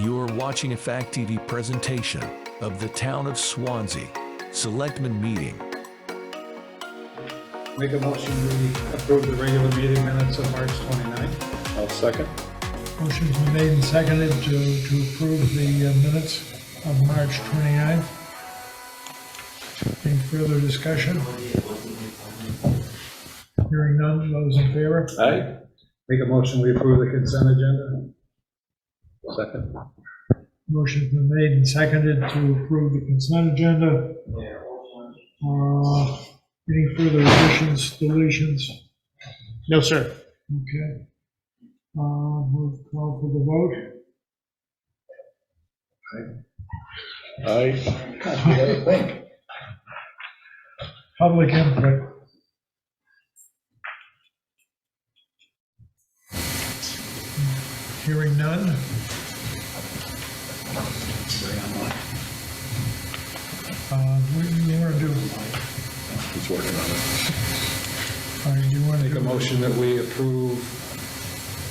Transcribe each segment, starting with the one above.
You are watching a Fact TV presentation of the Town of Swanzey Selectmen Meeting. Make a motion we approve the regular meeting minutes of March 29th. I'll second. Motion's been made and seconded to approve the minutes of March 29th. Any further discussion? Hearing none, those in favor? Aye. Make a motion we approve the consent agenda. Second. Motion's been made and seconded to approve the consent agenda. Any further additions, deletions? No, sir. Okay. We'll call for the vote. Aye. Public input. Hearing none. What do you want to do? He's working on it. All right, you want to Make a do motion that we approve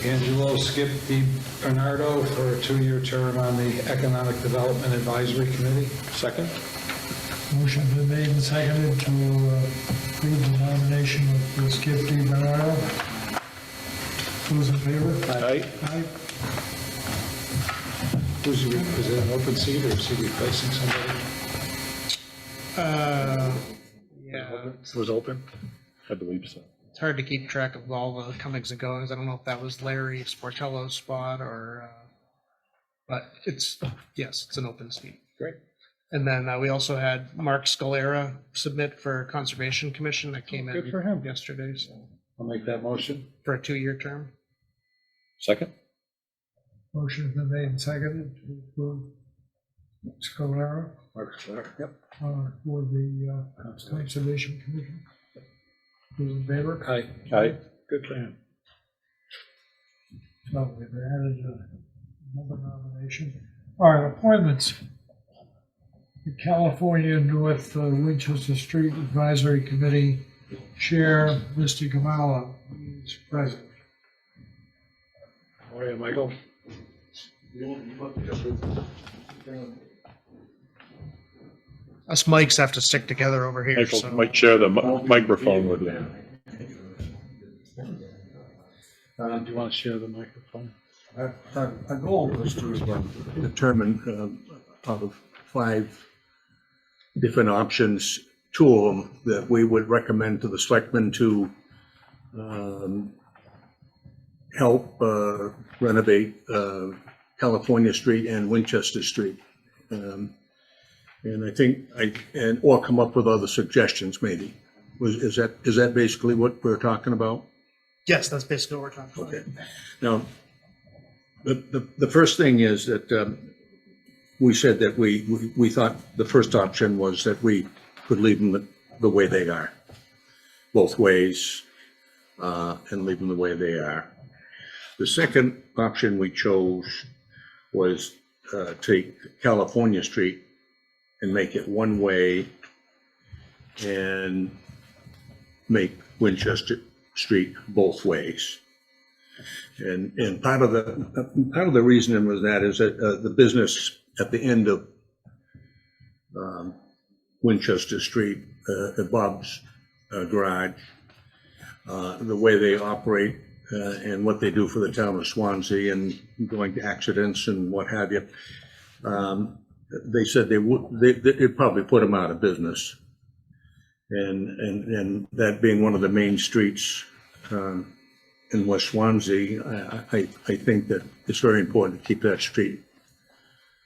Angelo DiBernardo for a 2-year term on the Economic Development Advisory Committee. Second. motion's been made and seconded to approve the nomination of Skip DiBernardo. Those in favor? Aye. Aye. Is it an open seat or is he replacing somebody? Yeah, It was open? I believe so. it's hard to keep track of all the comings and goings. I don't know if that was Larry Sportello's spot or, but yes, it's an open seat. Great. And then we also had Mark Scalera submit for Conservation Commission that came Good in for him. yesterday, so I'll make that motion. for a 2-year term. Second. Motion's been made and seconded to approve Scalera Mark Schler. Yep. for the Conservation Commission. Those in favor? Aye. Aye. Good for him. So we've added another nomination. All right, appointments. The California North Winchester Street Advisory Committee Chair, Mr. Gomarlo, is present. How are you, Michael? Us mics have to stick together over here, Michael so. might share the microphone with you. Do you want to share the microphone? Our goal was to determine out of 5 different options, 2 of them that we would recommend to the selectmen to help renovate California Street and Winchester Street. And I think or come up with other suggestions maybe. Is that basically what we're talking about? Yes, that's basically what we're talking about. Okay. Now, the first thing is that we said that we thought the first option was that we could leave them the way they are, both ways, and leave them the way they are. The second option we chose was take California Street and make it one way and make Winchester Street both ways. And part of the reasoning was that is that the business at the end of Winchester Street, Bob's garage, the way they operate and what they do for the town of Swansea and going to accidents and what have you, they said they'd probably put them out of business. And that being one of the main streets in West Swansea, I think that it's very important to keep that street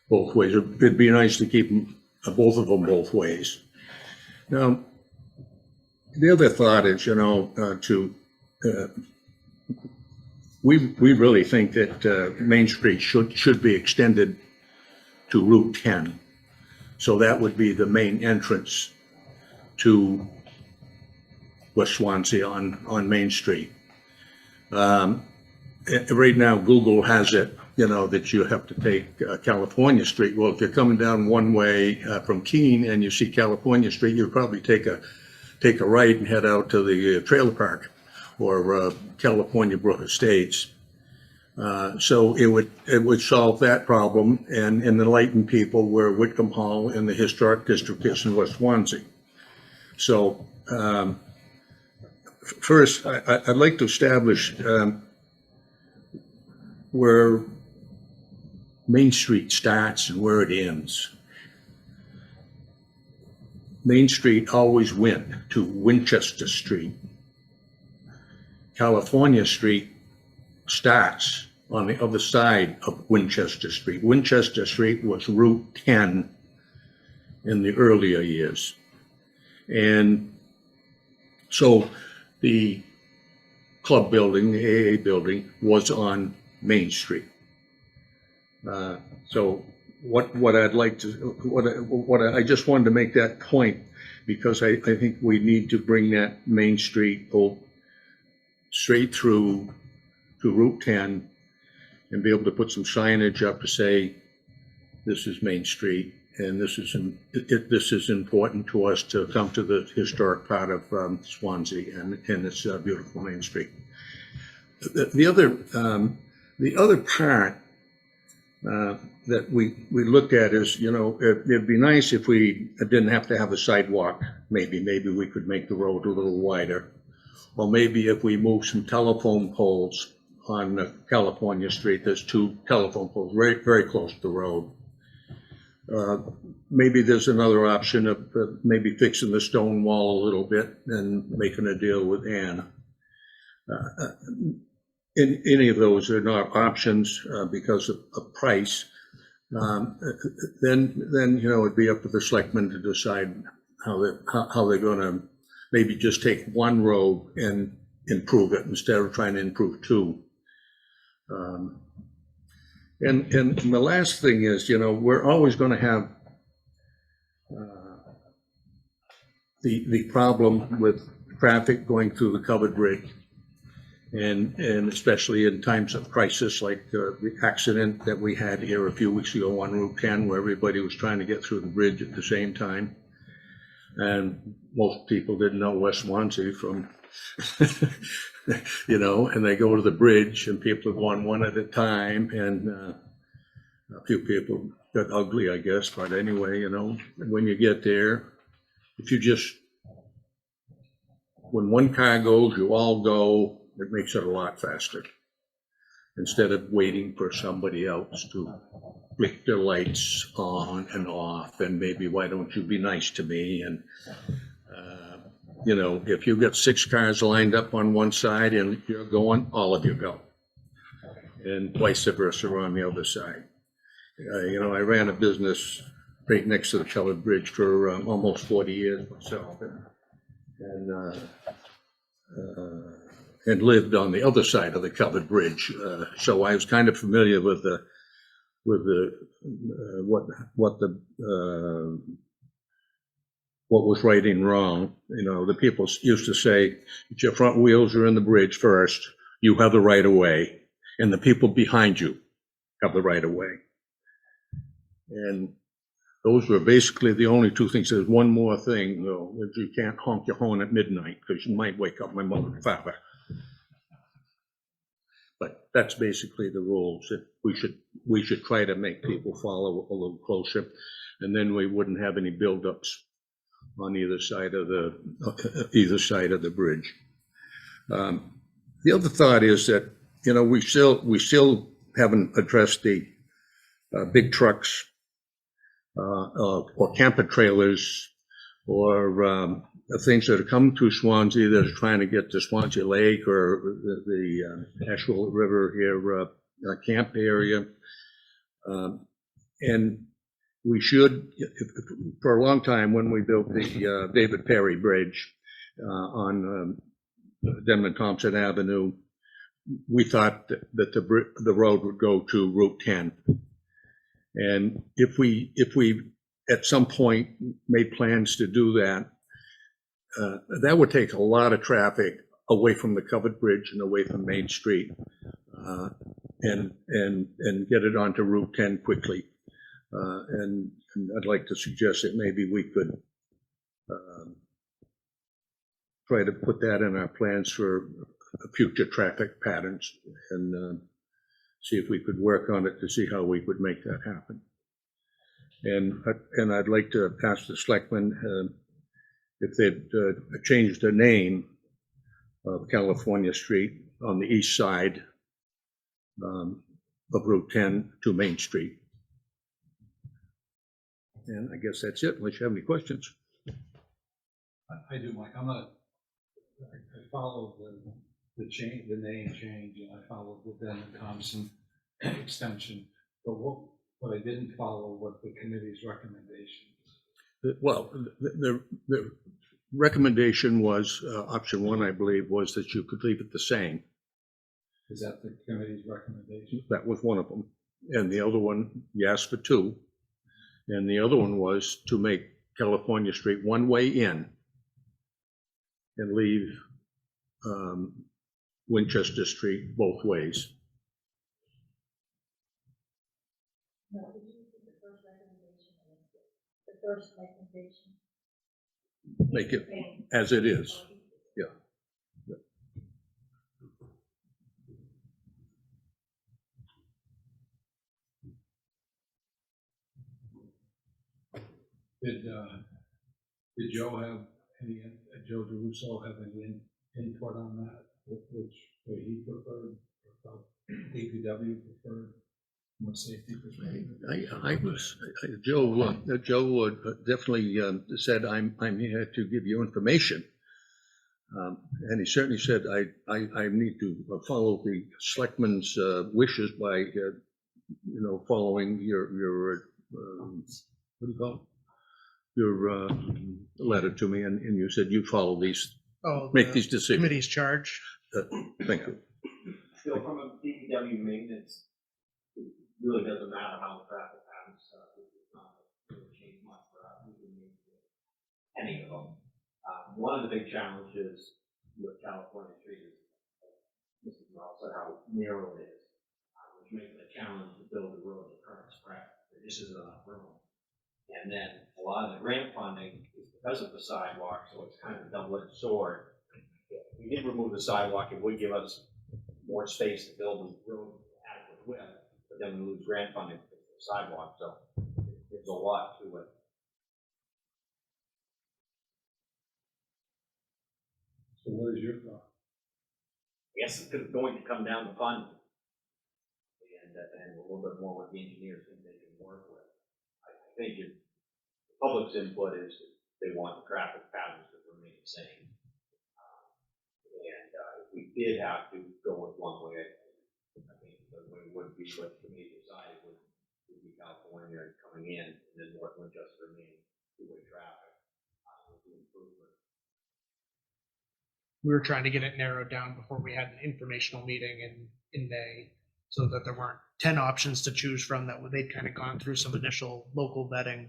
both ways. It'd be nice to keep both of them both ways. Now, the other thought is, we really think that Main Street should be extended to Route 10. So that would be the main entrance to West Swansea on Main Street. Right now, Google has it, that you have to take California Street. Well, if you're coming down one way from Keene and you see California Street, you'd probably take a right and head out to the trailer park or California Brook Estates. So it would solve that problem and enlighten people where Whitcomb Hall and the historic district is in West Swansea. So first, I'd like to establish where Main Street starts and where it ends. Main Street always went to Winchester Street. California Street starts on the other side of Winchester Street. Winchester Street was Route 10 in the earlier years. And so the club building, the AA building, was on Main Street. So what I'd like to, I just wanted to make that point because I think we need to bring that Main Street straight through to Route 10 and be able to put some signage up to say, this is Main Street and this is important to us to come to the historic part of Swansea and its beautiful Main Street. The other part that we looked at is, it'd be nice if we didn't have to have a sidewalk. Maybe we could make the road a little wider. Or maybe if we move some telephone poles on California Street, there's 2 telephone poles very, very close to the road. Maybe there's another option of maybe fixing the stone wall a little bit and making a deal with Ann. In any of those are not options because of price. Then it'd be up to the selectmen to decide how they're going to maybe just take one road and improve it instead of trying to improve 2. And the last thing is, we're always going to have the problem with traffic going through the covered bridge. And especially in times of crisis, like the accident that we had here a few weeks ago on Route 10, where everybody was trying to get through the bridge at the same time. And most people didn't know West Swansea from, and they go to the bridge and people have gone one at a time. And a few people got ugly, I guess. But anyway, when you get there, if you just, when one car goes, you all go. It makes it a lot faster instead of waiting for somebody else to flick their lights on and off and maybe why don't you be nice to me, and if you got 6 cars lined up on one side and you're going, all of you go, and vice versa on the other side. I ran a business right next to the covered bridge for almost 40 years myself, and lived on the other side of the covered bridge, so I was kind of familiar with what was right and wrong. The people used to say, if your front wheels are in the bridge first, you have the right of way, and the people behind you have the right of way. And those were basically the only 2 things. There's one more thing, though, that you can't honk your horn at midnight because you might wake up my mother and father. But that's basically the rules. That we should try to make people follow a little closer, and then we wouldn't have any buildups on either side of the bridge. The other thought is that we still haven't addressed the big trucks or camper trailers or things that are coming through Swansea that are trying to get to Swansea Lake or the Asheville River here camp area. And we should, for a long time when we built the David Perry Bridge on Denman Thompson Avenue, we thought that the road would go to Route 10. And if we at some point made plans to do that, that would take a lot of traffic away from the covered bridge and away from Main Street, and get it onto Route 10 quickly. And I'd like to suggest that maybe we could try to put that in our plans for future traffic patterns. And see if we could work on it to see how we could make that happen. And I'd like to ask the selectmen if they'd change the name of California Street on the east side of Route 10 to Main Street. And I guess that's it, unless you have any questions. I do, Mike. I followed the change, the name change, and I followed the Denton Thompson extension. But what I didn't follow was the committee's recommendation. Well, the recommendation was, option one, I believe, was that you could leave it the same. Is that the committee's recommendation? That was one of them. And the other one, you asked for two. And the other one was to make California Street one way in and leave Winchester Street both ways. No, did you do the first recommendation? The first recommendation? Make it as it is. Yeah. Did Joe have any, Joe DiRusso have any input on that? Which way he preferred, or DPW preferred, from a safety perspective? Joe definitely said, I'm here to give you information. And he certainly said, I need to follow the selectmen's wishes by, following your what do you call it? Your letter to me, and you said you follow these, make these decisions. Committee's charge. Thank you. So from a DPW maintenance, it really doesn't matter how the traffic patterns, it's not really change much for us. We can make any of them. One of the big challenges with California Street is, Mrs. Morrell said, how narrow it is, which makes it a challenge to build the road at current spread. There just isn't enough room. And then a lot of the grant funding is because of the sidewalk, so it's kind of a double-edged sword. If we did remove the sidewalk, it would give us more space to build the road adequate width, but then we lose grant funding for the sidewalk, so there's a lot to it. So what is your thought? I guess it's going to come down to funding, and a little bit more what the engineers think they can work with. I think the public's input is they want the traffic patterns to remain the same. If we did have to go with one way, I think the way would be what the major side would be California coming in, and then North Winchester remaining two-way traffic with the improvement. We were trying to get it narrowed down before we had an informational meeting in May, so that there weren't 10 options to choose from, that they'd kind of gone through some initial local vetting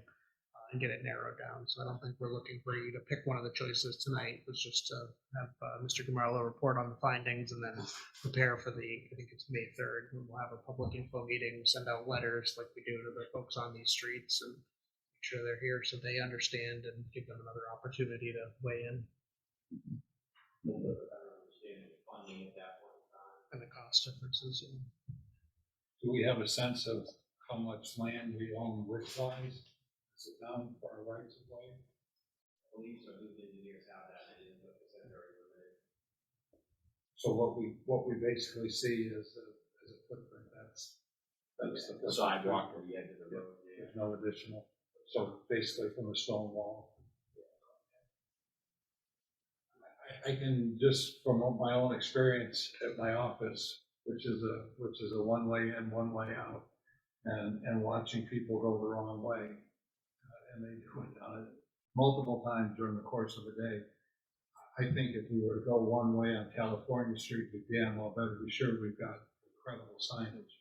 and get it narrowed down. So I don't think we're looking for you to pick one of the choices tonight. It was just to have Mr. Gomarlo report on the findings and then prepare for I think it's May 3rd, when we'll have a public info meeting, send out letters like we do to the folks on these streets and make sure they're here so they understand and give them another opportunity to weigh in. A little bit better understanding of funding at that point in time. And the cost differences. Do we have a sense of how much land we own width-wise? Is it down for our rights of way? I believe so. The engineers have that. I didn't look at that very limited. So what we basically see is a footprint. That's The sidewalk or the edge of the road. Yeah. There's no additional. So basically from the stone wall. I can just, from my own experience at my office, which is a one way in, one way out, and watching people go the wrong way, and they do it multiple times during the course of a day. I think if we were to go one way on California Street, we damn well better be sure we've got incredible signage,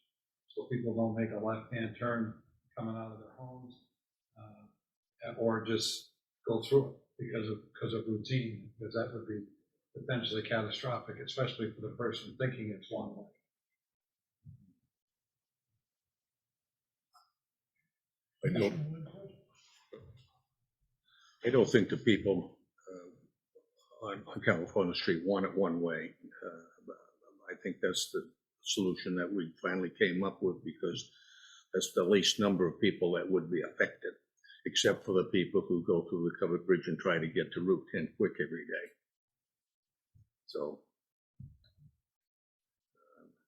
so people don't make a left-hand turn coming out of their homes, or just go through it because of routine, because that would be potentially catastrophic, especially for the person thinking it's one way. I don't think the people on California Street want it one way. I think that's solution that we finally came up with, because that's the least number of people that would be affected, except for the people who go through the covered bridge and try to get to Route 10 quick every day. So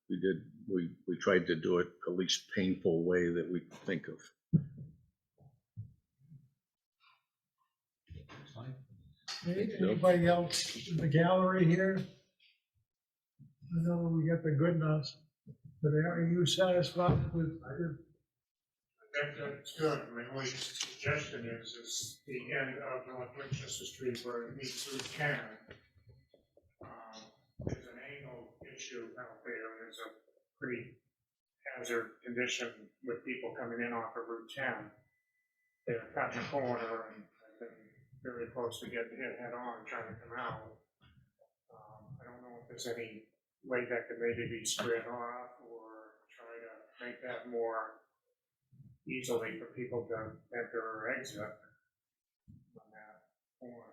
we tried to do it the least painful way that we could think of. Anybody else in the gallery here? I know we got the good ones, but are you satisfied with? That's good. My only suggestion is the end of North Winchester Street where it meets Route 10. There's an angle issue out there. There's a pretty hazard condition with people coming in off of Route 10. They're cutting the corner and I've been very close to getting hit head on trying to come out. I don't know if there's any way that could maybe be squared off or try to make that more easily for people to enter or exit on that corner.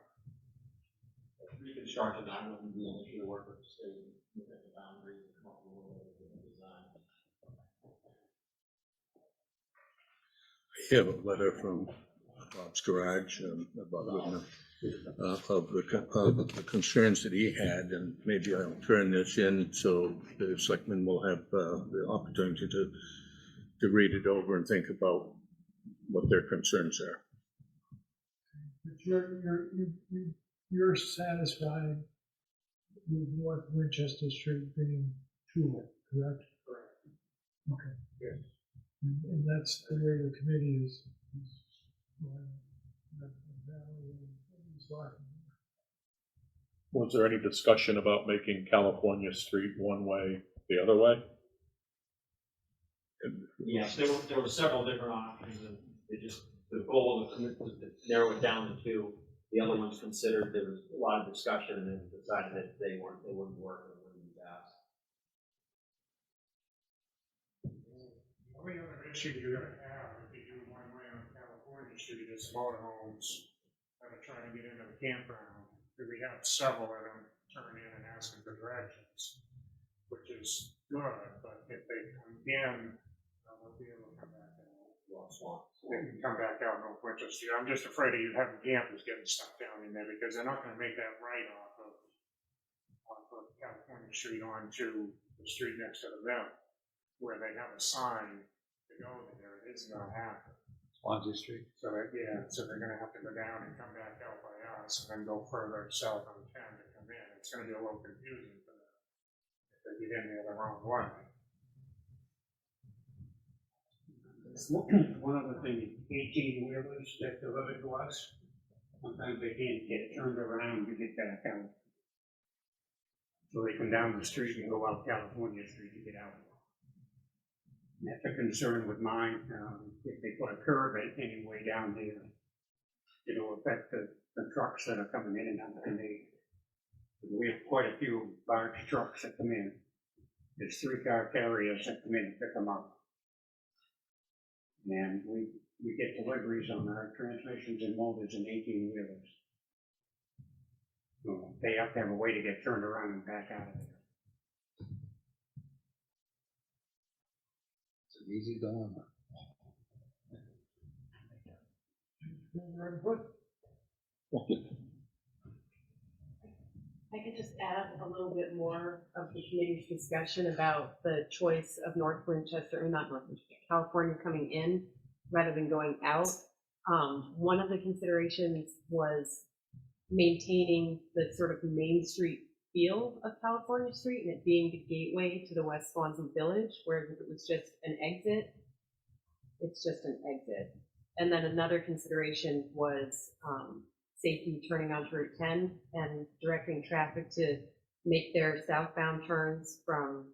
Reconstruction, I wouldn't be an issue to work with the state, look at the boundaries and come up with a little bit of design. I have a letter from Bob's Garage about the concerns that he had, and maybe I'll turn this in so the selectmen will have the opportunity to read it over and think about what their concerns are. But you're satisfied with North Winchester Street being two, correct? Correct. Okay. Yes. And that's the way the committee is. Was there any discussion about making California Street one way the other way? Yes, there were several different options, and the goal was to narrow it down to two. The other ones considered, there was a lot of discussion, and then decided that they wouldn't work, and wouldn't be passed. The only other issue you're gonna have if you do one way on California Street is motorhomes that are trying to get into the campground. We have several of them turn in and asking for directions, which is good, but if they come in, they'll be able to come back out. They can come back out North Winchester Street. I'm just afraid of you having campers getting stuck down in there because they're not gonna make that right off of California Street onto the street next to the mill, where they have a sign to go there. It isn't gonna happen. Swanzey Street. So so they're gonna have to go down and come back out by us and then go further south on 10 to come in. It's gonna be a little confusing for them if they get in there the wrong way. One other thing, 18-wheelers that deliver to us, sometimes they can't get turned around to get back out. So they come down the street and go out California Street to get out. And that's a concern with mine. If they put a curb anyway down there, it'll affect the trucks that are coming in and out. And we have quite a few large trucks that come in. There's 3-car carriers that come in and pick them up. And we get deliveries on our transmissions and motors and 18-wheelers. So they have to have a way to get turned around and back out of there. It's an easy dilemma. I could just add a little bit more of the committee's discussion about the choice of North Winchester, or not North Winchester, California coming in rather than going out. One of the considerations was maintaining the sort of Main Street feel of California Street and it being the gateway to the West Swanzey Village, whereas if it was just an exit, it's just an exit. And then another consideration was safety turning onto Route 10 and directing traffic to make their southbound turns from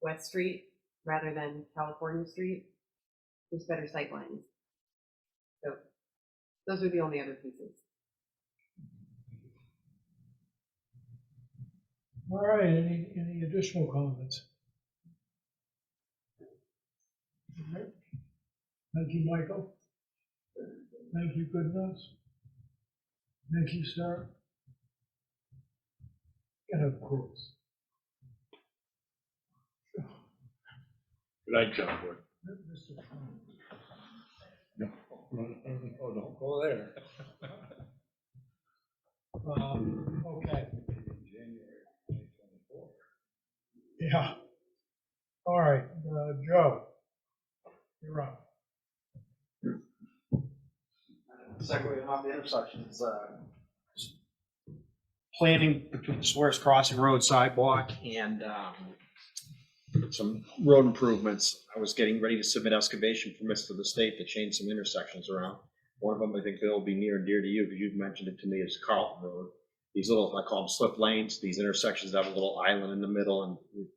West Street rather than California Street. There's better sight lines. So those are the only other pieces. All right, any additional comments? All right. Thank you, Michael. Thank you, Goodness. Thank you, Sarah. And of course, Good night, John. Mr. Trump. Oh, don't go there. Okay, January 2024. yeah. All right, Joe, you're up. Segway off the intersections, planning between the Swears Crossing Road sidewalk and some road improvements. I was getting ready to submit excavation permits to the state to change some intersections around. One of them, I think, Bill, will be near and dear to you, because you've mentioned it to me, is Carlton Road. These little, I call them slip lanes, these intersections have a little island in the middle, and there's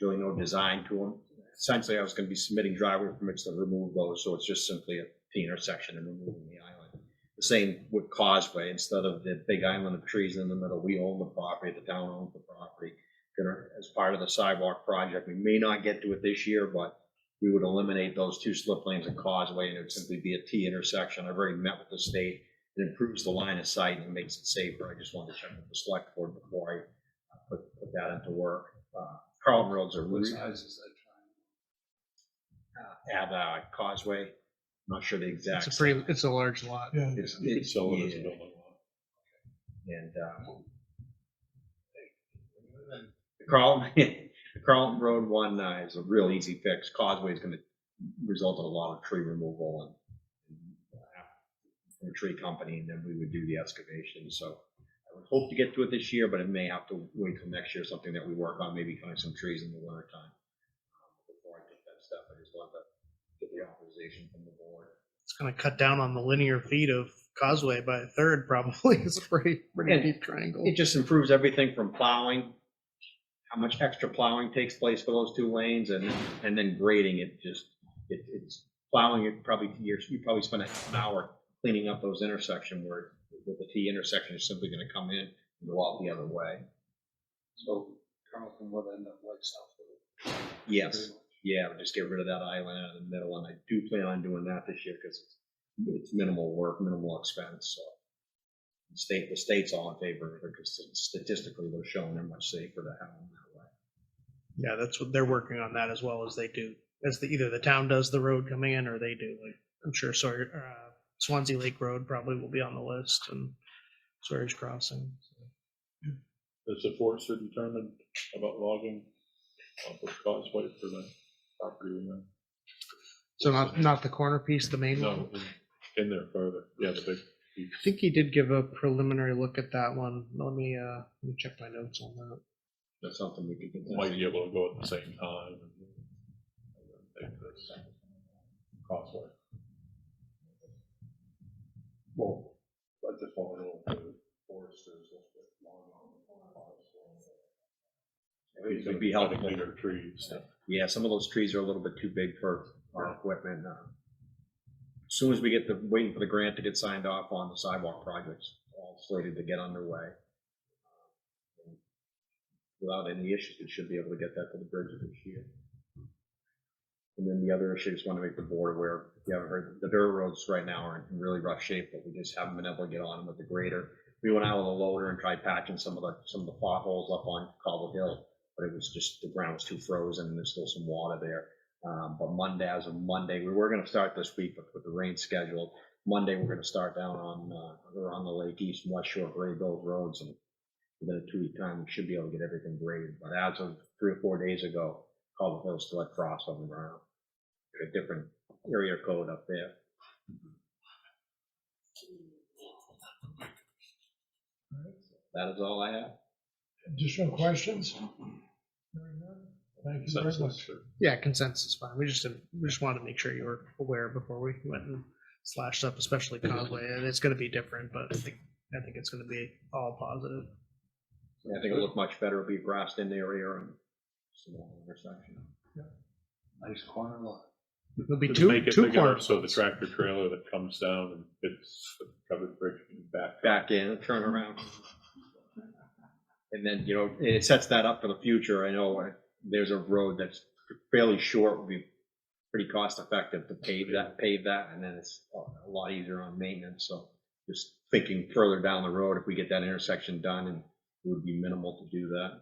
really no design to them. Essentially, I was gonna be submitting driveway permits to remove those, so it's just simply a T intersection and removing the island. The same with Causeway, instead of the big island of trees in the middle, we own the property, the town owns the property. As part of the sidewalk project, we may not get to it this year, but we would eliminate those two slip lanes at Causeway, and it would simply be a T intersection. I've already met with the state. It improves the line of sight and makes it safer. I just wanted to check with the select board before I put that into work. Carlton Roads are What really size is that triangle? at Causeway. I'm not sure the exact. It's a large lot. Yeah, It's, You could it's, sell it as a yeah. building lot. And the Carlton Road one is a real easy fix. Causeway is going to result in a lot of tree removal and a tree company, and then we would do the excavation. So I would hope to get to it this year, but it may have to wait till next year. Something that we work on, maybe cutting some trees in the winter time. Before I take that step, I just want to get the authorization from the board. It's gonna cut down on the linear feet of Causeway by a third, probably. It's a pretty And deep triangle. It just improves everything from plowing, how much extra plowing takes place for those two lanes, and then grading it. It's plowing it probably years. You probably spend an hour cleaning up those intersections where with the T intersection is simply going to come in and go out the other way. So Carlton would end up like Southwood. Yes, yeah, we'll just get rid of that island in the middle, and I do plan on doing that this year because it's minimal work, minimal expense. So the state's all in favor of it because statistically they're showing they're much safer to have them that way. Yeah, that's what they're working on that as well as they do. Either the town does the road coming in or they do. Like I'm sure Swanzey Lake Road probably will be on the list, and Sawyer's Crossing. So. Does the forester determine about logging off of Causeway for the property in there? So not the corner piece, the main one? No, in there further. Yeah, the big piece. I think he did give a preliminary look at that one. Let me check my notes on that. That's something we could do. Might be able to go at the same time. And take this Causeway. Well, I just want to know if the foresters will get long on the It would be helpful. bigger trees. Yeah, some of those trees are a little bit too big for our equipment. As soon as we get waiting for the grant to get signed off on the sidewalk projects, all slated to get underway. Without any issues, we should be able to get that to the bridge this year. And then the other issue, just want to make the board aware, if you haven't heard, the dirt roads right now are in really rough shape, but we just haven't been able to get on them with the grader. We went out with a loader and tried patching some of the potholes up on Cobble Hill, but it was just, the ground was too frozen and there's still some water there. But Monday, as of Monday, we were going to start this week, but with the rain scheduled, Monday we're going to start down on the Lake East and West Shore grade those roads, and within a 2-week time we should be able to get everything graded. But as of 3 or 4 days ago, Cobble Hill still had frost on the ground. A different area code up there. That is all I have. additional questions? Hearing none? Thank you very much. Yeah, consensus is fine. We just wanted to make sure you were aware before we went and slashed up, especially Causeway. And it's going to be different, but I think it's going to be all positive. Yeah, I think it'll look much better. It'll be grassed in area and small intersection. Nice corner lot. There'll be Just two make it two big enough corners. so the tractor trailer that comes down and hits the covered bridge and Back in, turn around. And then, it sets that up for the future. I know there's a road that's fairly short, would be pretty cost effective to pave that, and then it's a lot easier on maintenance. So just thinking further down the road, if we get that intersection done, and it would be minimal to do that.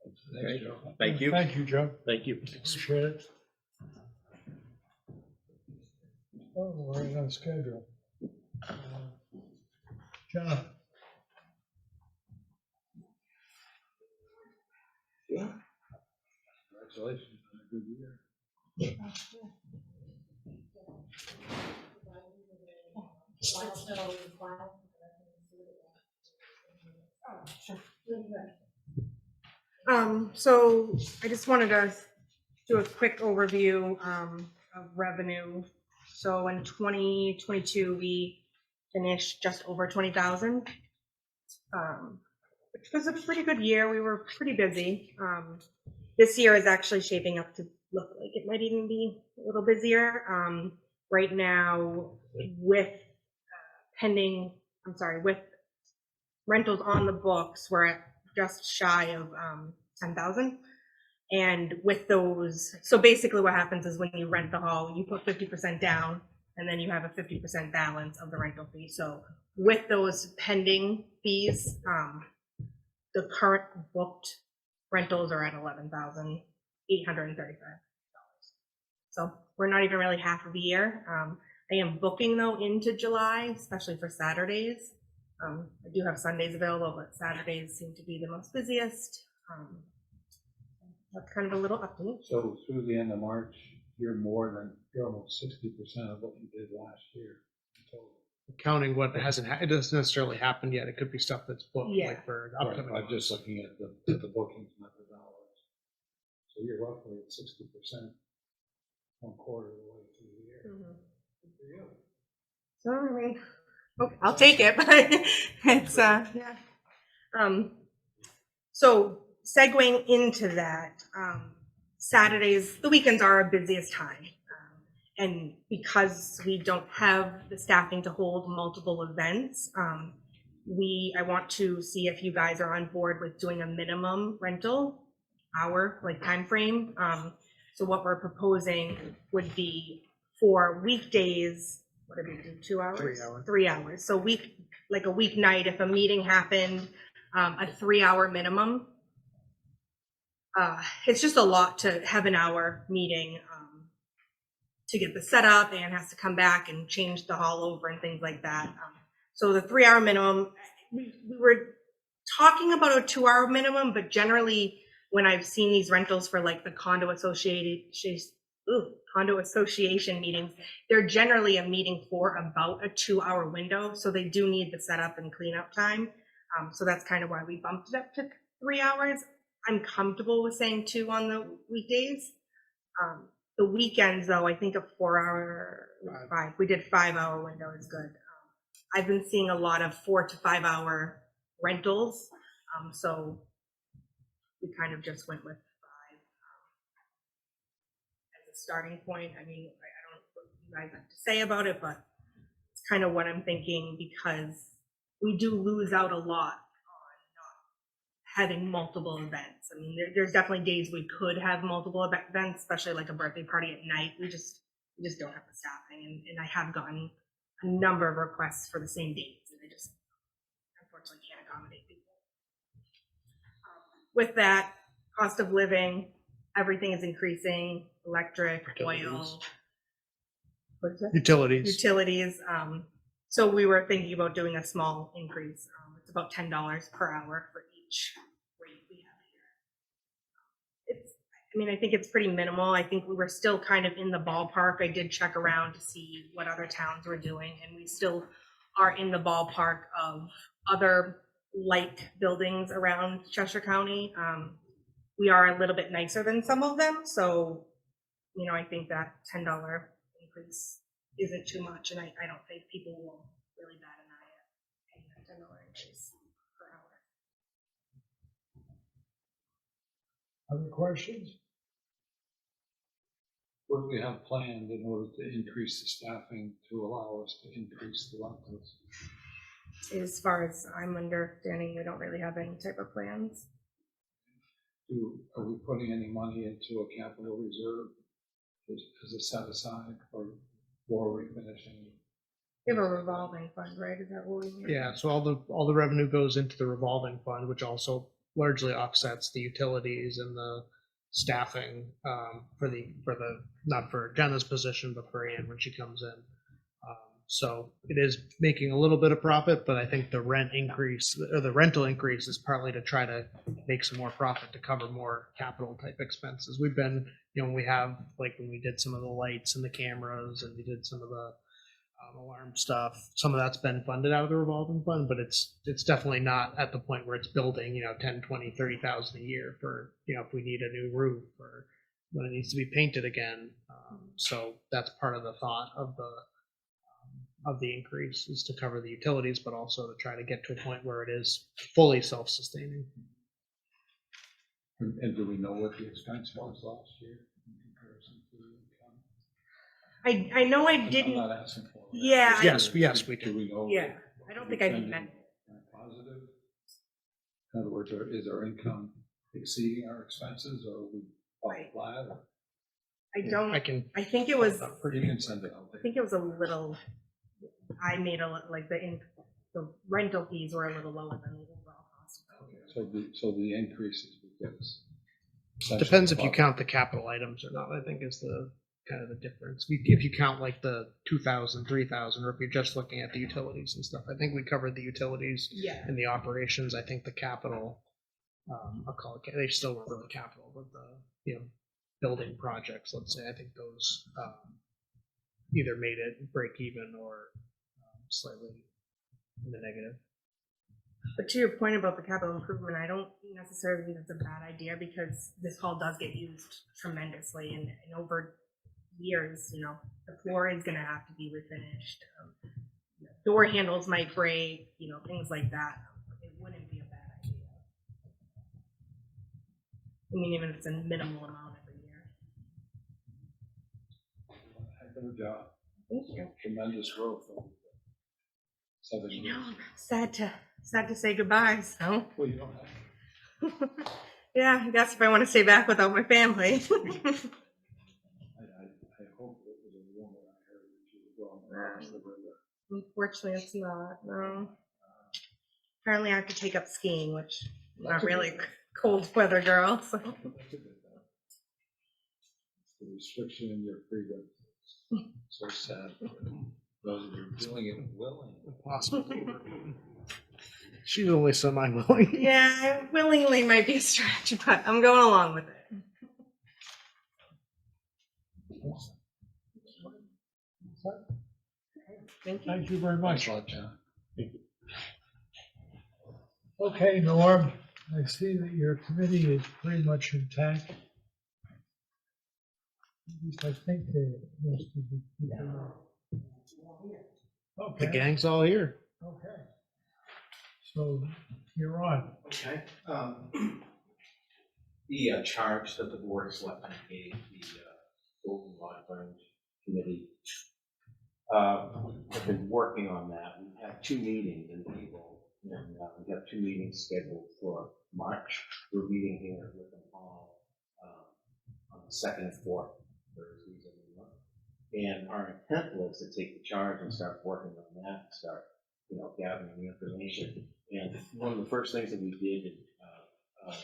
Thanks, Joe. Thank you. Thank you, Joe. Thank you. Appreciate it. Oh, we're right on schedule. Jenna? Congratulations on a good year. So I just wanted to do a quick overview of revenue. So in 2022, we finished just over 20,000, which was a pretty good year. We were pretty busy. This year is actually shaping up to look like it might even be a little busier. Right now, with with rentals on the books, we're at just shy of 10,000. And with those, so basically what happens is when you rent the hall, you put 50% down and then you have a 50% balance of the rental fee. So with those pending fees, the current booked rentals are at $11,835. So we're not even really half of the year. I am booking though into July, especially for Saturdays. I do have Sundays available, but Saturdays seem to be the most busiest. That's kind of a little update. So through the end of March, you're almost 60% of what you did last year. Counting what hasn't, it doesn't necessarily happen yet. It could be stuff that's booked, Yeah. like for Right, upcoming. I'm just looking at the bookings, not the dollars. So you're roughly at 60% 1/4 of the way through the year. Mhm. Good for you. So I mean, okay, I'll take it, but it's yeah. So segueing into that, Saturdays, the weekends are our busiest time. And because we don't have the staffing to hold multiple events, I want to see if you guys are on board with doing a minimum rental hour, like time frame. So what we're proposing would be for weekdays, what did we do, 2 hours? 3 hours. 3 hours. So like a weeknight, if a meeting happened, a 3-hour minimum. It's just a lot to have an hour meeting to get the setup, and has to come back and change the hall over and things like that. So the 3-hour minimum, we were talking about a 2-hour minimum, but generally when I've seen these rentals for like the condo association meetings, they're generally a meeting for about a 2-hour window. So they do need the setup and cleanup time. So that's kind of why we bumped it up to 3 hours. I'm comfortable with saying 2 on the weekdays. The weekends, though, I think a 4-hour, 5. We did 5-hour window is good. I've been seeing a lot of 4 to 5 hour rentals, so we kind of just went with 5 as a starting point. I mean, I don't know what you guys have to say about it, but it's kind of what I'm thinking, because we do lose out a lot on not having multiple events. I mean, there's definitely days we could have multiple events, especially like a birthday party at night. We just don't have the staffing, and I have gotten a number of requests for the same dates, and I just unfortunately can't accommodate people. With that, cost of living, everything is increasing, electric, oil. What is it? Utilities. So we were thinking about doing a small increase. It's about $10 per hour for each rate we have here. I think it's pretty minimal. I think we were still kind of in the ballpark. I did check around to see what other towns were doing, and we still are in the ballpark of other like buildings around Cheshire County. We are a little bit nicer than some of them. So, I think that $10 increase isn't too much, and I don't think people will really bat an eye at paying that $10 increase per hour. Other questions? What do we have planned in order to increase the staffing to allow us to increase the rentals? As far as I'm understanding, we don't really have any type of plans. Are we putting any money into a capital reserve as a set aside for refinishing? We have a revolving fund, right? Is that what we? Yeah, so all the revenue goes into the revolving fund, which also largely offsets the utilities and the staffing for the not for Jenna's position, but for Ann when she comes in. So it is making a little bit of profit, but I think the rent increase or the rental increase is partly to try to make some more profit to cover more capital type expenses. We've been, when we have, like when we did some of the lights and the cameras and we did some of the alarm stuff, some of that's been funded out of the revolving fund, but it's definitely not at the point where it's building, 10, 20, 30,000 a year for, if we need a new roof or when it needs to be painted again. So that's part of the thought of the increase is to cover the utilities, but also to try to get to a point where it is fully self-sustaining. And do we know what the expense was last year in comparison to the income? I know I didn't. I'm not asking for it. Yeah. Yes, we Do do. we know? Yeah, I don't think I did that. Positive? In other words, is our income exceeding our expenses or are we Right. flat? Or? I don't. I I think it was. You can send it out I there. think it was a little. I made like the rental fees were a little lower than the overall cost. Okay, so the increase is because. Depends if you count the capital items or not, I think is the kind of the difference. If you count like the 2,000, 3,000, or if you're just looking at the utilities and stuff, I think we covered the utilities and the operations. I think the capital, I'll call it, they still were really capital, but the, building projects, let's say, I think those either made it break even or slightly in the negative. But to your point about the capital improvement, I don't necessarily think it's a bad idea because this hall does get used tremendously, and over years, the floor is going to have to be refinished. Door handles might break, things like that. It wouldn't be a bad idea. I mean, even if it's a minimal amount every year. Heck of a job. Thank you. Tremendous growth. Over 7 years. Sad to say goodbye. So. Well, you don't have to. Yeah, I guess if I want to stay back without my family. I hope it was a woman I heard that she was going across the river. Unfortunately, it's not. No. Apparently, I have to take up skiing, which I'm not really a cold weather girl. So. That's a good thing. It's the restriction in your freedom. So sad. Those who are doing it willingly. Impossible. She's only semi-willing. Yeah, willingly might be a stretch, but I'm going along with it. Thank you. Thank you very much. Thanks a lot, John. Okay, Norm, I see that your committee is pretty much intact. At least I think they most of the people. The Okay, gang's all here. okay. So you're on. Okay. The charge that the board of selectmen gave the Golden Rod Grange committee, have been working on that. We've had 2 meetings in April, and we have 2 meetings scheduled for March. We're meeting here with them all on the 2nd and 4th Thursdays of the month. And our intent was to take the charge and start working on that, start gathering the information. And one of the first things that we did,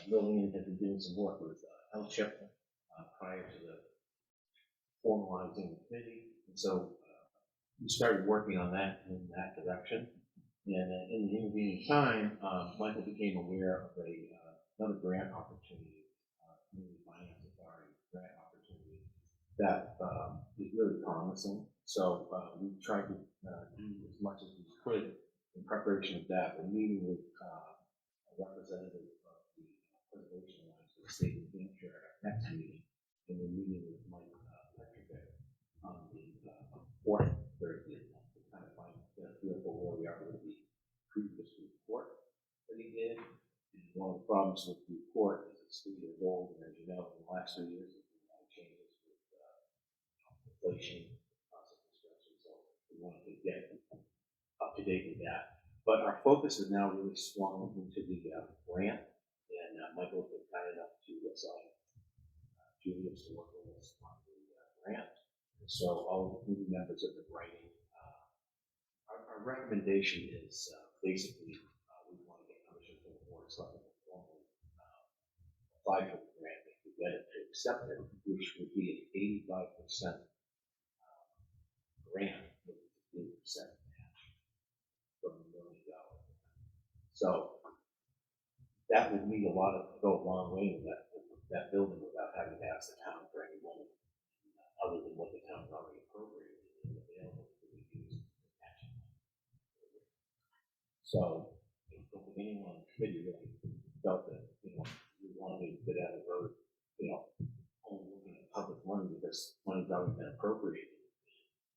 Lillian had been doing some work with L-Chip prior to the formalizing the committee. And so we started working on that in that direction. And in the intervening time, Michael became aware of another grant opportunity, Community Finance Authority grant opportunity that is really promising. So we tried to do as much as we could in preparation of that. We're meeting with a representative of the Preservation Alliance for the state of New Hampshire at our next meeting, and we're meeting with Mike Electric on the 4th Thursday to kind of find a feel for where we are with the previous report that he did. And one of the problems with the report is it's 3 years old, and as you know, in the last 3 years, there's been a lot of changes with inflation, cost of construction, so we wanted to get up to date with that. But our focus is now really swung into the grant, and Michael has been kind enough to assign Julius to work with us on the grant. And so all of the committee members have been writing. Our recommendation is basically we want to get permission from the board of selectmen to formally apply for the grant, if we get it to accept it, which would be an 85% grant with 15% match from $1 million. So that would mean go a long way with that building without having to ask the town for any money other than what the town already appropriated and available to be used to match it. So I don't think anyone on the committee really felt that, we wanted to get out of the road, only looking at public money because money's already been appropriated.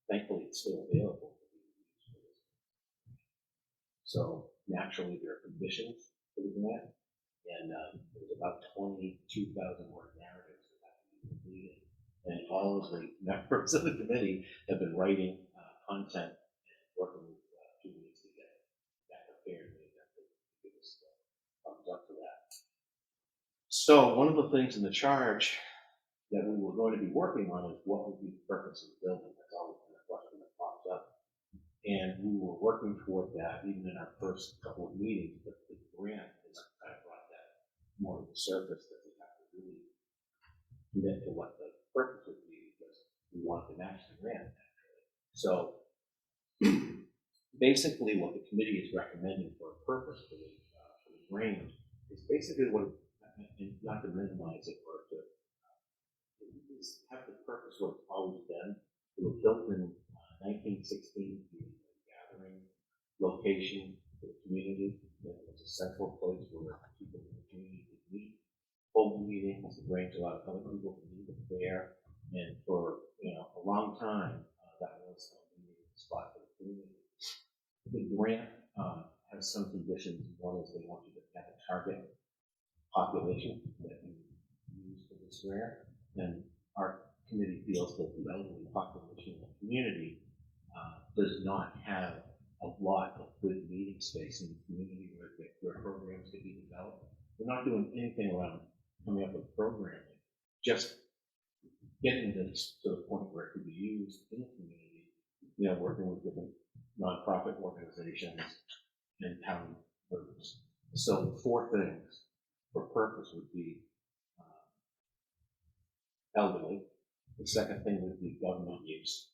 Thankfully, it's still available to be used for this. So naturally, there are conditions for the grant, and there's about 22,000 word narratives that have to be completed. And all of the members of the committee have been writing content and working with students to get that prepared. And they have to give us thumbs up for that. So one of the things in the charge that we were going to be working on is what would be the purpose of the building. That's always been a question that pops up. And we were working toward that even in our first couple of meetings, but the grant has kind of brought that more to the surface, that we have to really commit to what the purpose would be, because we want to match the grant actually. So basically what the committee is recommending for a purpose for the Grange is basically what, and not to minimize it or to have the purpose what it's always been. It was built in 1916 to be a gathering location for the community. It was a central place where people in the community could meet, hold meetings, the Grange, a lot of other people could meet there. And for a long time, that was a meeting spot for the community. The grant has some conditions. One is they want you to have a target population that you use for this grant. And our committee feels that the elderly population in the community does not have a lot of good meeting space in the community where programs could be developed. We're not doing anything around coming up with programming, just getting this to the point where it could be used in the community, working with different nonprofit organizations and town groups. So the four things for purpose would be elderly. The second thing would be government use.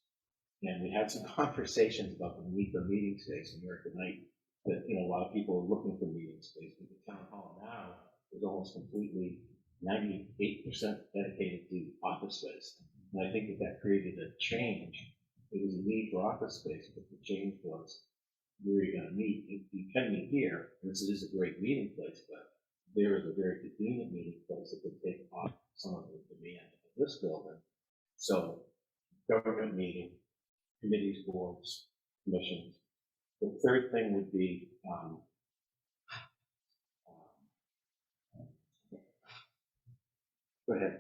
And we had some conversations about the meeting space in here tonight, that a lot of people are looking for meeting space, but the town hall now is almost completely 98% dedicated to office space. And I think that created a change. It was a need for office space, but the change was, where are you going to meet? You can meet here, and this is a great meeting place, but there is a very convenient meeting place that could take off some of the demand of this building. So government meeting, committees, boards, commissions. The third thing would be go ahead.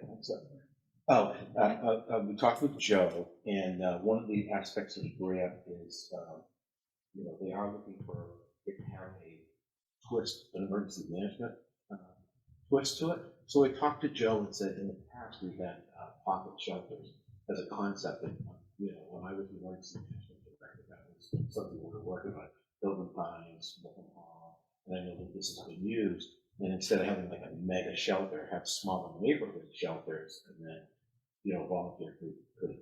We talked with Joe, and one of the aspects of the grant is, they are looking for it to have a twist, an emergency management twist to it. So we talked to Joe and said, in the past we've had pocket shelters as a concept. And, when I was the emergency management director, that was something we were working on, Building Pines, Whitcomb Hall, and I know that this has been used. And instead of having like a mega shelter, have smaller neighborhood shelters, and then, volunteer group could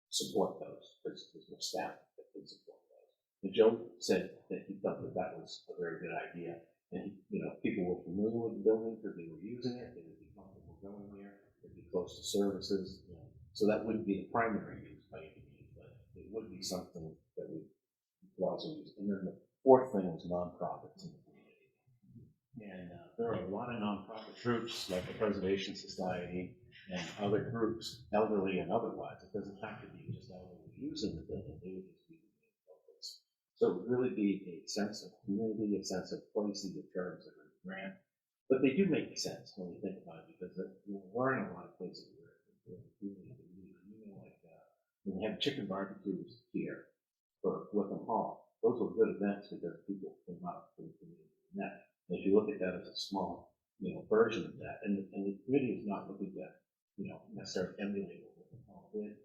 support those. There's no staff that could support those. And Joe said that he thought that was a very good idea. And, people were familiar with the building because they were using it. They would be comfortable going there. They'd be close to services. So that wouldn't be the primary use by any means, but it would be something that we could also use. And then the fourth thing was nonprofits in the community. And there are a lot of nonprofit groups like the Preservation Society and other groups, elderly and otherwise. It doesn't have to be just elderly using the building. They would just be the main focus. So it would really be a sense of community, a sense of place in the terms of a grant. But they do make sense when you think about it, because you learn a lot of places where the community can use. Like when we have chicken barbecues here for Whitcomb Hall, those were good events because people came out from the community and met. And if you look at that as a small, version of that, and the committee is not looking at, necessarily emulate what Whitcomb Hall did.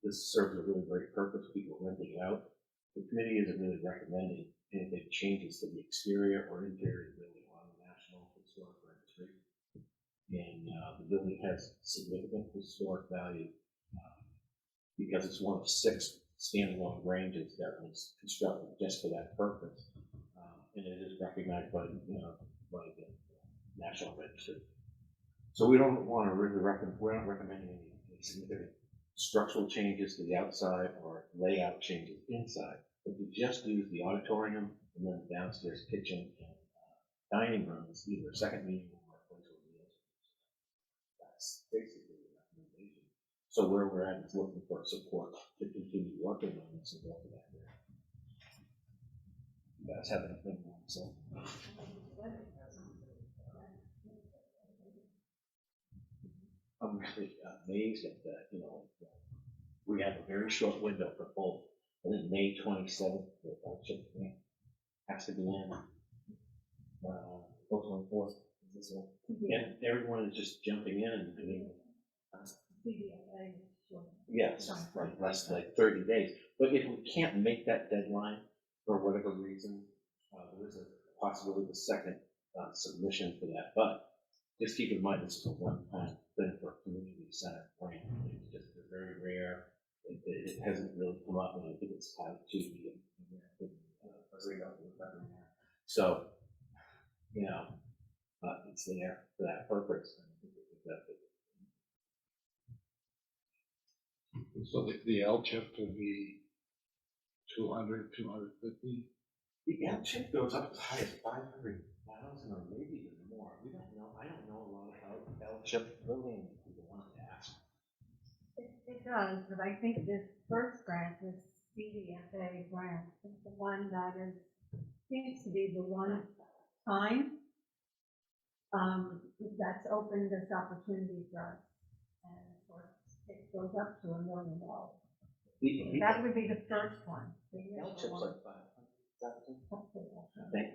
This serves a really great purpose. People renting it out. The committee isn't really recommending anything changes to the exterior or interior building along the National Historic Registry. And the building has significant historic value because it's one of 6 standalone Granges that was constructed just for that purpose. And it is recognized by, by the National Register. So we don't want to really we're not recommending any significant structural changes to the outside or layout changes inside, but to just use the auditorium and then the downstairs kitchen and dining room as either a second meeting room or a place where meals. That's basically the recommendation. So where we're at is looking for support to continue working on this and go to that there. You guys have anything you want to say? I'm really amazed at that, we have a very short window for both. And then May 27th, the election has to be in. April 24th, and everyone is just jumping in and doing. Yes, like 30 days. But if we can't make that deadline for whatever reason, there is a possibility of a second submission for that. But just keep in mind, this is a one-time thing for a community center grant. It's just very rare. It hasn't really come up, and I think it's tied to the so, it's there for that purpose. So the L chip would be 200, 250? The L chip goes up as high as 500,000 or maybe even more. We don't know. I don't know a lot about L chip. Really, people want to ask. It does, but I think this first grant, this CDFA grant, is the one that seems to be the one time that's opened this opportunity for us. And of course, it goes up to $1 million. That would be the first one. The L chip's like 500,000. Thank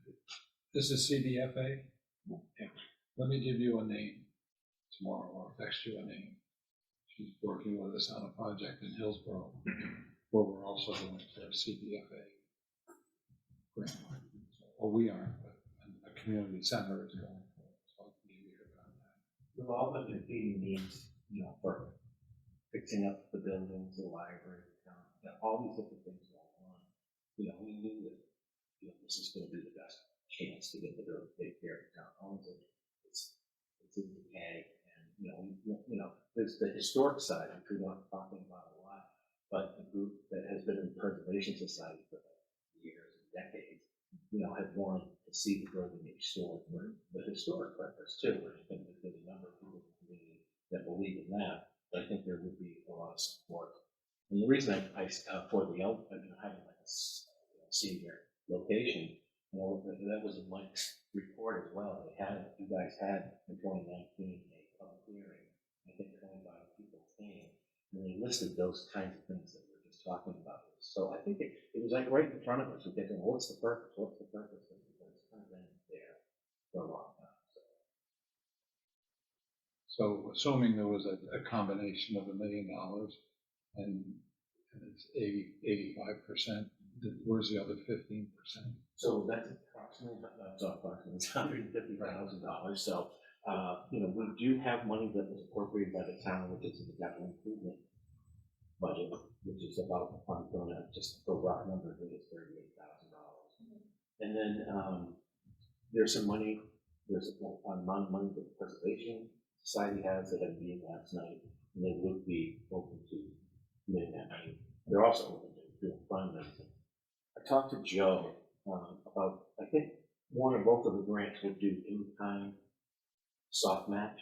you. This is CDFA? Yeah. Let me give you a name tomorrow, or text you a name. She's working with us on a project in Hillsborough, where we're also going for a CDFA grant. Well, we aren't, but a community center is going for it, so I can give you her contact. With all the competing needs, for fixing up the buildings, the library, all these different things going on, we knew that, this is going to be the best chance to get the building taken care of. Town owns it. It's in decay, and there's the historic side, which we're not talking about a lot, but the group that has been in the Preservation Society for years and decades, have wanted to see the building restored for the historic purpose too. I think there's a number of people in the community that believe in that, but I think there would be a lot of support. And the reason I for the having like a senior location, that was in Mike's report as well. You guys had in 2019 a public hearing. I think 25 people came, and they listed those kinds of things that we're just talking about. So I think it was like right in front of us. We're thinking, what's the purpose? What's the purpose? And it's kind of been there for a long time. So assuming there was a combination of $1 million and it's 85%, where's the other 15%? So that's approximately it's $150,000. So, we do have money that was appropriated by the town, which is in the capital improvement budget, which is about, I'm going to just throw a rough number, I think it's $38,000. And then there's some money, there's an amount of money that the Preservation Society has that had a meeting last night, and they would be open to committing that money. They're also open to doing fundraising. I talked to Joe about, I think one or both of the grants would do in-kind soft match,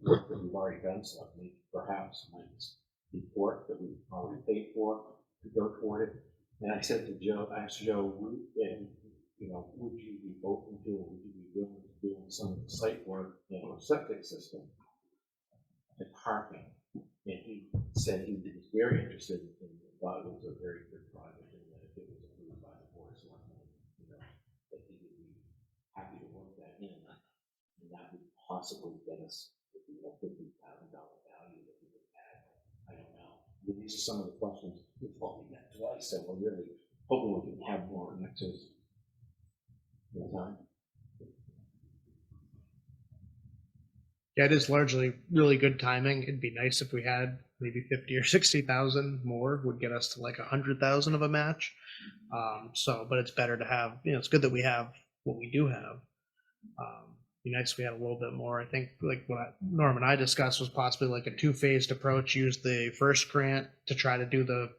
work that we've already done, so maybe perhaps might report that we've already paid for to go toward it. And I said to Joe, I asked Joe, would you be open to, or would you be willing to do some of the site work, septic system and parking? And he said he was very interested in thought it was a very good project, and that if it was approved by the board of selectmen, that he would be happy to work that in, and that would possibly get us $50,000 value that we would add. I don't know. But these are some of the questions we've only met twice, so we're really hoping we can have more answers in time. Yeah, it is largely really good timing. It'd be nice if we had maybe 50 or 60,000 more, would get us to like 100,000 of a match. So, but it's better to have, it's good that we have what we do have. Be nice if we had a little bit more. I think like what Norm and I discussed was possibly like a two-phased approach. Use the first grant to try to do the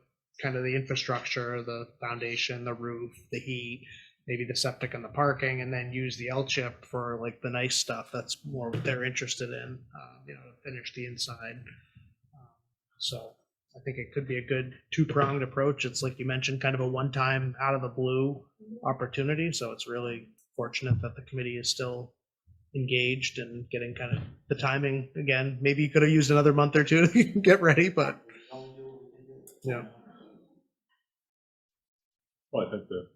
kind of the infrastructure, the foundation, the roof, the heat, maybe the septic and the parking, and then use the L-chip for like the nice stuff. That's more what they're interested in, to finish the inside. So I think it could be a good two-pronged approach. It's like you mentioned, kind of a one-time out of the blue opportunity. So it's really fortunate that the committee is still engaged and getting kind of the timing again. Maybe you could have used another month or two to get ready, but yeah. Well, I think the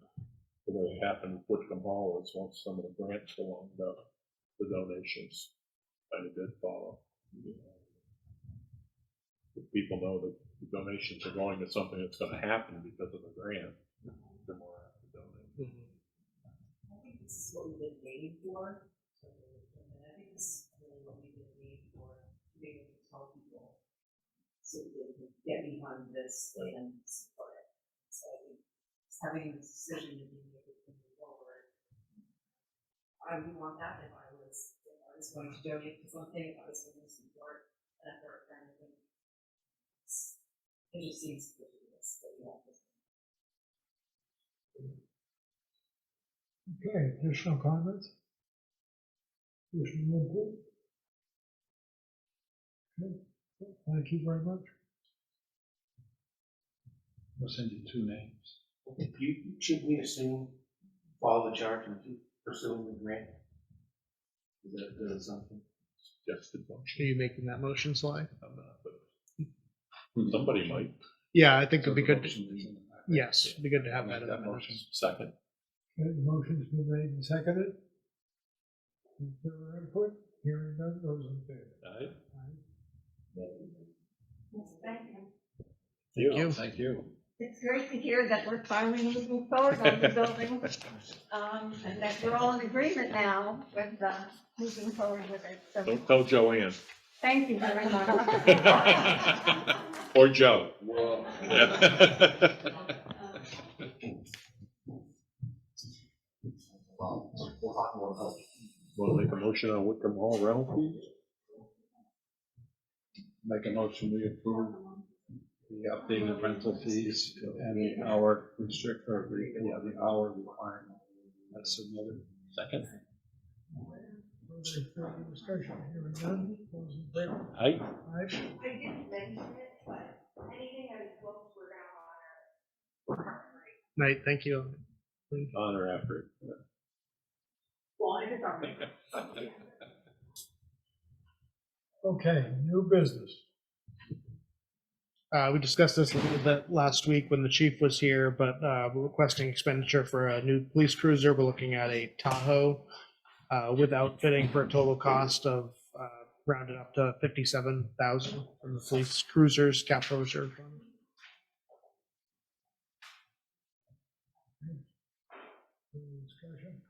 way it happened with Whitcomb Hall is once some of the grants along the donations kind of did follow. If people know that the donations are going to something that's going to happen because of the grant, they're more apt to donate. I think this is what we've been waiting for. And I think this is really what we've been waiting for, to be able to tell people so that they can get behind this and support it. So I think just having this decision to be able to move forward. I would want that if I was going to donate to something, if I was going to support an effort or anything. It just seems ridiculous that we have this. Okay, additional comments? Additional input? Okay, thank you very much. We'll send you 2 names. Should we assume follow the charge and keep pursuing the grant? Is that a good assumption? Suggested Are motion. you making that motion, Sly? I'm not, but somebody might. Yeah, I think it'd be good. Motion is in the packet. Yes, it'd be good to have that in the That minutes. motion. Second. Okay, the motion's been made and seconded. Any further input? Hearing none, those in favor? Aye. Thank you. Thank you. Thank you. It's great to hear that we're finally moving forward on the building, and that we're all in agreement now with moving forward with it. So Don't tell Joanne. thank you very much. Or Joe. We'll talk more about it. Want to make a motion on Whitcomb Hall rental fees? Make a motion, we approve the updated rental fees and the hour the hour requirement as submitted. Second. Further discussion, hearing none, those in favor? Aye. Aye. I didn't mention it, but anything that is close, we're gonna honor. Night, thank you. Honor after. Well, it is our. Okay, new business. We discussed this a little bit last week when the chief was here, but we're requesting expenditure for a new police cruiser. We're looking at a Tahoe with outfitting for a total cost of rounded up to $57,000 from the police cruisers capital reserve fund. Further discussion?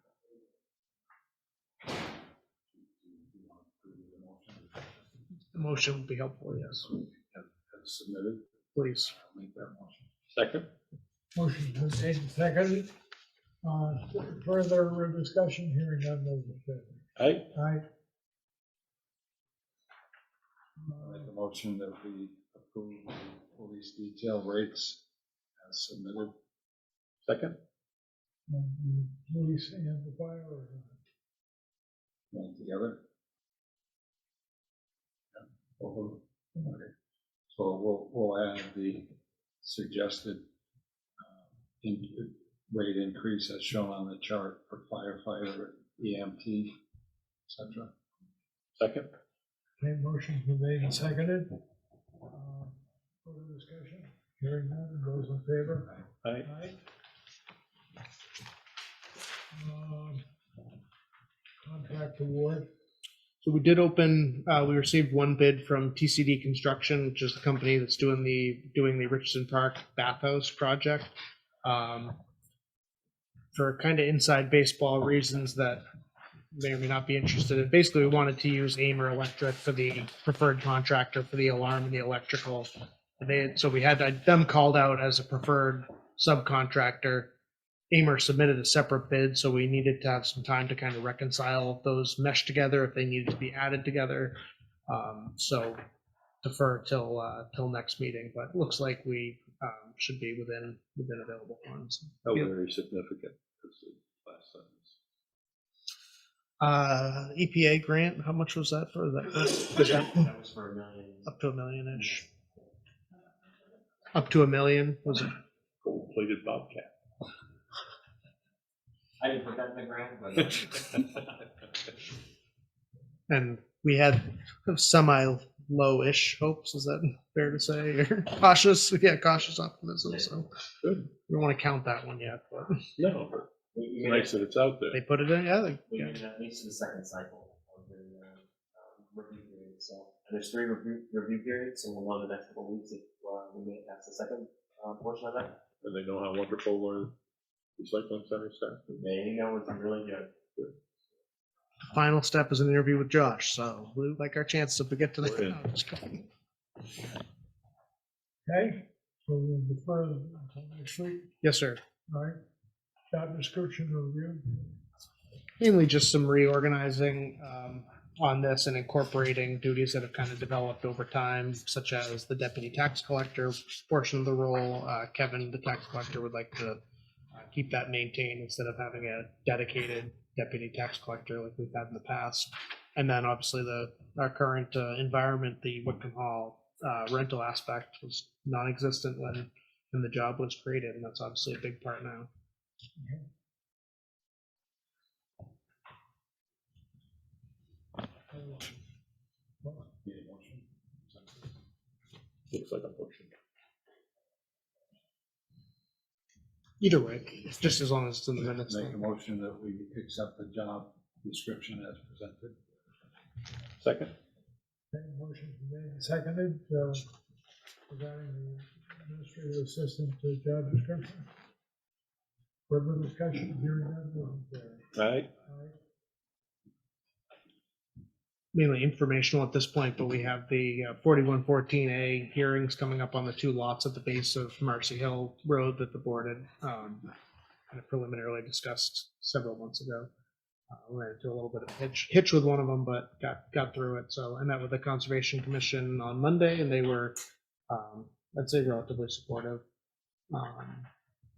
The motion would be helpful, yes, As submitted, please. I'll make that motion. Second. Motion has made and seconded. Further discussion, hearing none, those in favor? Aye. Aye. Make a motion that we approve the police detail rates as submitted. Second. The police and the fire are All together. Okay. So we'll add the suggested rate increase as shown on the chart for firefighter, EMT, etc. Second. okay, motion's been made and seconded. Further discussion, hearing none, those in favor? Aye. Aye. Contract award. So we did open, we received one bid from TCD Construction, which is the company that's doing the Richardson Park bathhouse project. For kind of inside baseball reasons that may or may not be interested in. Basically, we wanted to use Amer Electric for the preferred contractor for the alarm and the electrical. So we had them called out as a preferred subcontractor. Amer submitted a separate bid, so we needed to have some time to kind of reconcile those mesh together if they needed to be added together. So defer till next meeting, but it looks like we should be within available funds. How very significant is the last sentence? EPA grant, how much was that for? That was for $1 million. Up to $1 million-ish. Up to $1 million, was it? Gold-plated Bobcat. I didn't put that in the ground, but. And we had semi-low-ish hopes, is that fair to say? Or cautious, cautious optimism, so. Good. We don't want to count that one yet, but No, but it's nice that it's out there. they put it in, We made it at least to the second cycle of the review period, so. And there's 3 review periods, so we'll know the next couple of weeks if we make it past the second portion of that. And they know how wonderful our recycling center staff is. They know it's really good. final step is an interview with Josh, so we like our chance to get to the. Okay. No, just kidding. Okay, so we'll defer until next week, Yes, sir. all right? Job description review. Mainly just some reorganizing on this and incorporating duties that have kind of developed over time, such as the deputy tax collector portion of the role. Kevin, the tax collector, would like to keep that maintained instead of having a dedicated deputy tax collector like we've had in the past. And then obviously our current environment, the Whitcomb Hall rental aspect was non-existent when the job was created, and that's obviously a big part now. Looks like a motion. Either way, just as long as it's in the minutes. Make a motion that we accept the job description as presented. Second? Okay, motion made and seconded, regarding the administrative assistant job description. Further discussion, hearing none, all in favor? All right. All right. Mainly informational at this point, but we have the 4114A hearings coming up on the 2 lots at the base of Marcy Hill Road that the board had kind of preliminarily discussed several months ago. We ran into a little bit of a hitch with one of them, but got through it. So I met with the Conservation Commission on Monday, and they were, I'd say, relatively supportive.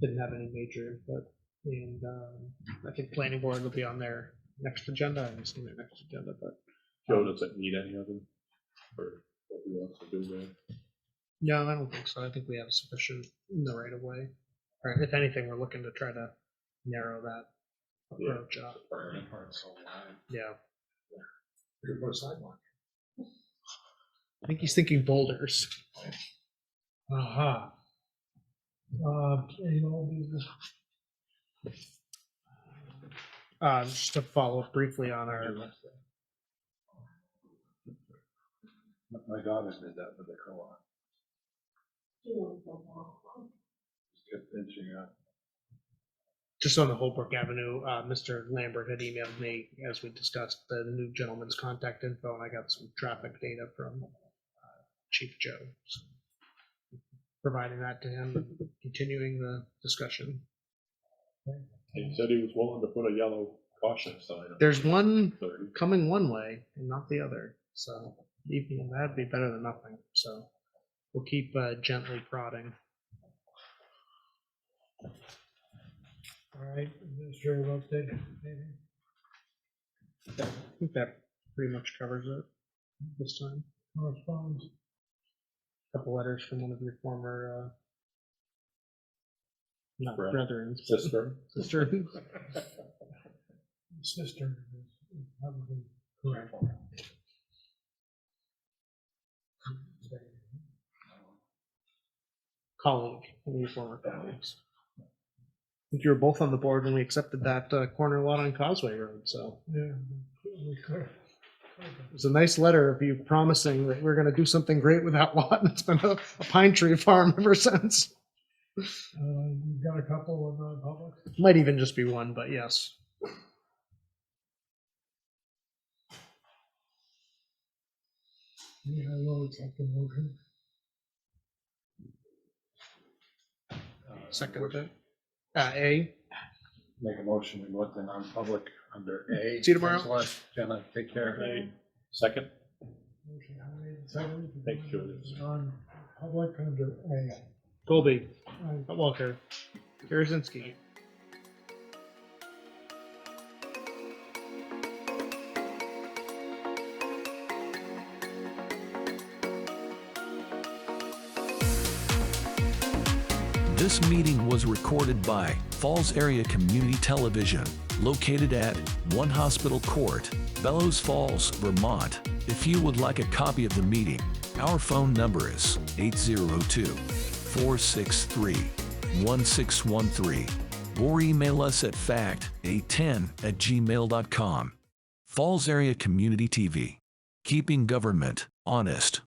Didn't have any major input, and I think planning board will be on their next agenda. I haven't seen their next agenda, but. Joe doesn't need any of them for what he wants to do there. No, I don't think so. I think we have sufficient in the right of way. Or if anything, we're looking to try to narrow that approach up. Yeah. Could put a sidewalk. I think he's thinking boulders. Aha. Any old business? Just to follow up briefly on our. My daughter did that with the co-op. Just kept pinching up. Just on the Holbrook Avenue, Mr. Lambert had emailed me, as we discussed, the new gentleman's contact info, and I got some traffic data from Chief Joe. So providing that to him and continuing the discussion. He said he was willing to put a yellow caution sign on. There's one 30. coming one way and not the other, so even that'd be better than nothing. So we'll keep gently prodding. All right, administrative update, maybe? I think that pretty much covers it this time. Correspondence? Couple letters from one of your former, not Brother. brethren, Sister. sister. Sister is probably correct. Colleague, one of your former colleagues. I think you were both on the board when we accepted that corner lot on Causeway Road, so. Yeah. we could. It was a nice letter of you promising that we're gonna do something great with that lot, and it's been a pine tree farm ever since. You've got a couple of non-public. Might even just be one, but yes. Yeah, I will accept the motion. Second. A. Make a motion, we go into non-public under A. See you tomorrow. Thanks a lot, Jenna, take care. Second? Motion made and seconded to Thank go you. into non-public under A. Colby. Aye. Walker. Karazinski. This meeting was recorded by Falls Area Community Television, located at 1 Hospital Court, Bellows Falls, Vermont. If you would like a copy of the meeting, our phone number is 802-463-1613, or email us at fact810@gmail.com. Falls Area Community TV, keeping government honest.